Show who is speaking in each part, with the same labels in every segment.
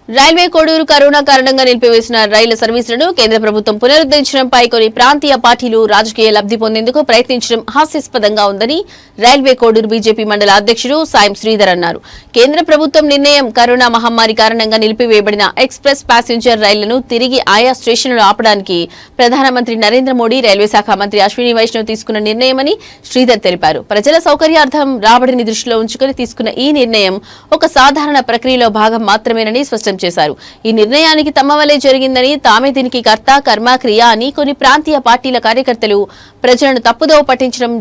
Speaker 1: Railway Koduru corona కారణంగా నిలిపివేసిన రైలు సర్వీసులను కేంద్ర ప్రభుత్వం పునరుద్దరించడంపై కొన్ని ప్రాంతీయ పార్టీలు రాజకీయ లబ్ది పొందేందుకు ప్రయత్నించడం హాస్యాస్పదంగా ఉందని రైల్వే కోడూరు బీజేపీ మండల అధ్యక్షుడు సాయం శ్రీధర్ అన్నారు. కేంద్ర ప్రభుత్వం నిర్ణయం కరోనా మహమ్మారి కారణంగా నిలిపివేయబడిన ఎక్స్ప్రెస్ ప్యాసింజర్ రైళ్లను తిరిగి ఆయా స్టేషన్లు ఆపడానికి ప్రధానమంత్రి నరేంద్ర మోడీ, రైల్వే శాఖ మంత్రి అశ్విని వైష్ణవ్ తీసుకున్న నిర్ణయమని శ్రీధర్ తెలిపారు. ప్రజల సౌకర్యార్థం రాబడిని దృష్టిలో ఉంచుకుని తీసుకున్న ఈ నిర్ణయం ఒక సాధారణ ప్రక్రియలో భాగం మాత్రమేనని స్పష్టం చేశారు. ఈ నిర్ణయానికి తమ వల్లే జరిగిందని, తామే దీనికి కర్త కర్మ క్రియ అని కొన్ని ప్రాంతీయ పార్టీల కార్యకర్తలు ప్రజలను తప్పుదోవ పట్టించడం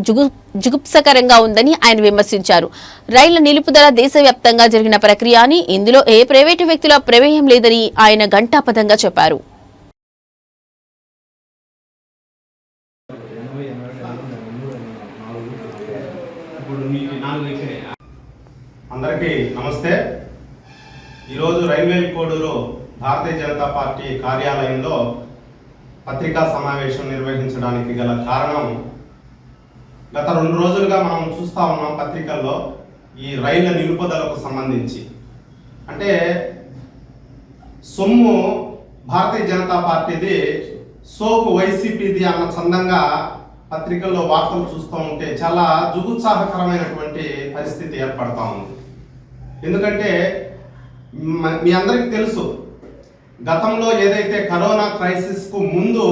Speaker 1: జుగుప్సకరంగా ఉందని ఆయన విమర్శించారు. రైళ్ల నిలుపుదల దేశవ్యాప్తంగా జరిగిన ప్రక్రియ అని, ఇందులో ఏ ప్రైవేటు వ్యక్తుల ప్రమేయం లేదని ఆయన ఘంటాపథంగా చెప్పారు.
Speaker 2: అందరికీ నమస్తే. ఈరోజు రైల్వే కోడూరు భారతీయ జనతా పార్టీ కార్యాలయంలో పత్రికా సమావేశం నిర్వహించడానికి గల కారణం, గత 2 రోజులుగా మనం చూస్తూ ఉన్నాం పత్రికల్లో ఈ రైళ్ల నిలుపుదలకు సంబంధించి. అంటే సొమ్ము భారతీయ జనతా పార్టీది, సోకు వైసీపీది అన్న చందంగా పత్రికల్లో వార్తలు చూస్తూ ఉంటే చాలా జుగుత్సాహకరమైనటువంటి పరిస్థితి ఏర్పడతా ఉంది. ఎందుకంటే మీ అందరికీ తెలుసు, గతంలో ఏదైతే కరోనా క్రైసిస్కు ముందు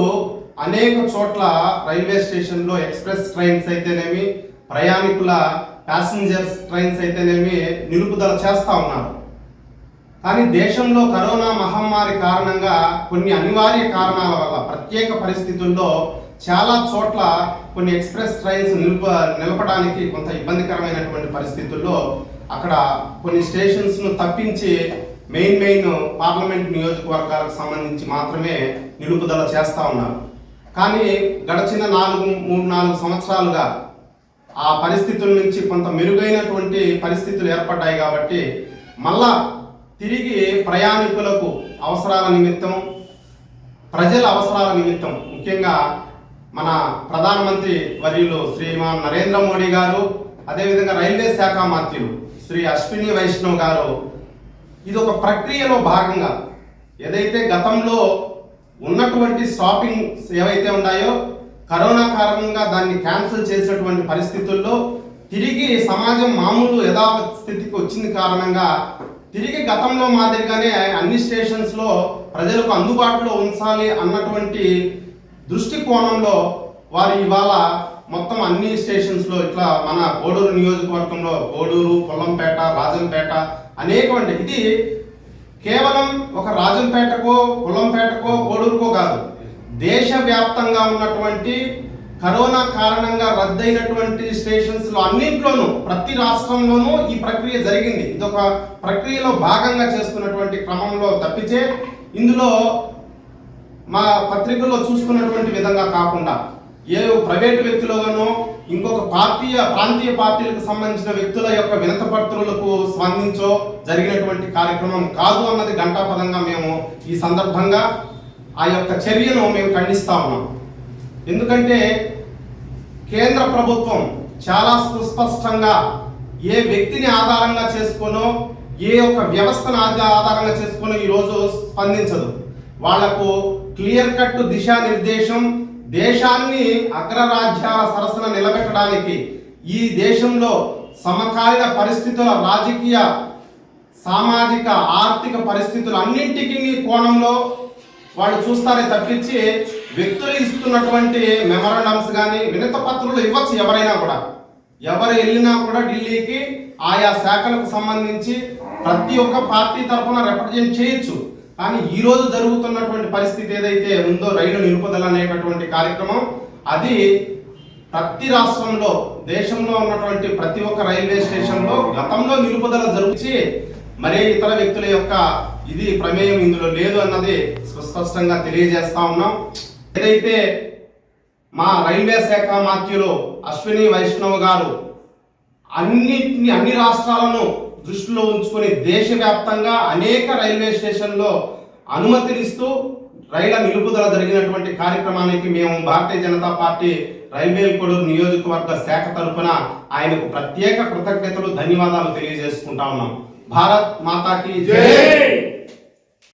Speaker 2: అనేక చోట్ల రైల్వే స్టేషన్లో ఎక్స్ప్రెస్ ట్రైన్స్ అయితేనేమి, ప్రయాణికుల ప్యాసింజర్స్ ట్రైన్స్ అయితేనేమి నిలుపుదల చేస్తూ ఉన్నారు. కానీ దేశంలో కరోనా మహమ్మారి కారణంగా కొన్ని అనివార్య కారణాల వల్ల ప్రత్యేక పరిస్థితుల్లో చాలా చోట్ల కొన్ని ఎక్స్ప్రెస్ ట్రైన్స్ నిలపడానికి కొంత ఇబ్బందికరమైనటువంటి పరిస్థితుల్లో అక్కడ కొన్ని స్టేషన్స్ను తప్పించి మెయిన్ పార్లమెంట్ నియోజకవర్గాలకు సంబంధించి మాత్రమే నిలుపుదల చేస్తూ ఉన్నారు. కానీ గడిచిన 3-4 సంవత్సరాలుగా ఆ పరిస్థితుల నుంచి కొంత మెరుగైనటువంటి పరిస్థితులు ఏర్పడ్డాయి. కాబట్టి మళ్ళా తిరిగి ప్రయాణికులకు అవసరాల నిమిత్తం, ప్రజల అవసరాల నిమిత్తం, ముఖ్యంగా మన ప్రధానమంత్రి వర్యులు శ్రీమాన్ నరేంద్ర మోడీ గారు, అదేవిధంగా రైల్వే శాఖ మంత్రులు శ్రీ అశ్విని వైష్ణవ్ గారు ఇది ఒక ప్రక్రియలో భాగంగా ఏదైతే గతంలో ఉన్నటువంటి స్టాపింగ్స్ ఏవైతే ఉన్నాయో కరోనా కారణంగా దాన్ని క్యాన్సిల్ చేసినటువంటి పరిస్థితుల్లో తిరిగి సమాజం మామూలు యథాస్థితికి వచ్చింది కారణంగా తిరిగి గతంలో మాదిరిగానే అన్ని స్టేషన్స్లో ప్రజలకు అందుబాటులో ఉంచాలి అన్నటువంటి దృష్టికోణంలో వారు ఇవాళ మొత్తం అన్ని స్టేషన్స్లో ఇట్లా మన కోడూరు నియోజకవర్గంలో కోడూరు, పొల్లంపేట, రాజంపేట అనేకమంటే, ఇది కేవలం ఒక రాజంపేటకో, పొల్లంపేటకో, కోడూరుకో కాదు, దేశవ్యాప్తంగా ఉన్నటువంటి కరోనా కారణంగా రద్దయినటువంటి స్టేషన్స్లో అన్నింట్లోనూ ప్రతి రాష్ట్రంలోనూ ఈ ప్రక్రియ జరిగింది. ఇది ఒక ప్రక్రియలో భాగంగా చేస్తున్నటువంటి క్రమంలో తప్పితే ఇందులో మా పత్రికల్లో చూసుకున్నటువంటి విధంగా కాకుండా ఏ ప్రైవేటు వ్యక్తులలోనో ఇంకొక ప్రాంతీయ పార్టీలకు సంబంధించిన వ్యక్తుల యొక్క వినతపత్రులకు స్పందించో జరిగినటువంటి కార్యక్రమం కాదు అన్నది ఘంటాపదంగా మేము ఈ సందర్భంగా ఆ యొక్క చర్యను మేము ఖండిస్తా ఉన్నాం. ఎందుకంటే కేంద్ర ప్రభుత్వం చాలా సుస్పష్టంగా ఏ వ్యక్తిని ఆధారంగా చేసుకోనో, ఏ ఒక్క వ్యవస్థను ఆధారంగా చేసుకోనో ఈరోజు స్పందించదు. వాళ్లకు క్లియర్ కట్ దిశానిర్దేశం, దేశాన్ని అగ్రరాజ్యాల సరసన నిలబెట్టడానికి, ఈ దేశంలో సమకాలీన పరిస్థితుల రాజకీయ, సామాజిక, ఆర్థిక పరిస్థితులు అన్నింటికీ కోణంలో వాళ్ళు చూస్తారే తప్పించి వ్యక్తులు ఇస్తున్నటువంటి మెమరాండమ్స్ కానీ వినత పత్రులు ఇవ్వచ్చు. ఎవరైనా కూడా, ఎవరు వెళ్ళినా కూడా ఢిల్లీకి ఆయా శాఖలకు సంబంధించి ప్రతి ఒక్క పార్టీ తరఫున రిప్రజెంట్ చేయొచ్చు. కానీ ఈరోజు జరుగుతున్నటువంటి పరిస్థితి ఏదైతే ఉందో రైలు నిలుపుదల అనేటటువంటి కార్యక్రమం, అది ప్రతి రాష్ట్రంలో, దేశంలో ఉన్నటువంటి ప్రతి ఒక్క రైల్వే స్టేషన్లో గతంలో నిలుపుదల జరిగి మరే ఇతర వ్యక్తుల యొక్క ఇది ప్రమేయం ఇందులో లేదు అన్నది స్పష్టంగా తెలియజేస్తా ఉన్నాం. ఏదైతే మా రైల్వే శాఖ మంత్రులు అశ్విని వైష్ణవ్ గారు అన్ని రాష్ట్రాలను దృష్టిలో ఉంచుకొని దేశవ్యాప్తంగా అనేక రైల్వే స్టేషన్లో అనుమతినిస్తూ రైళ్ల నిలుపుదల జరిగినటువంటి కార్యక్రమానికి మేము భారతీయ జనతా పార్టీ రైల్వే కోడూరు నియోజకవర్గ శాఖ తరపున ఆయనకు ప్రత్యేక కృతజ్ఞతలు, ధన్యవాదాలు తెలియజేసుకుంటా ఉన్నాం. భారత్ మాతాకి జై.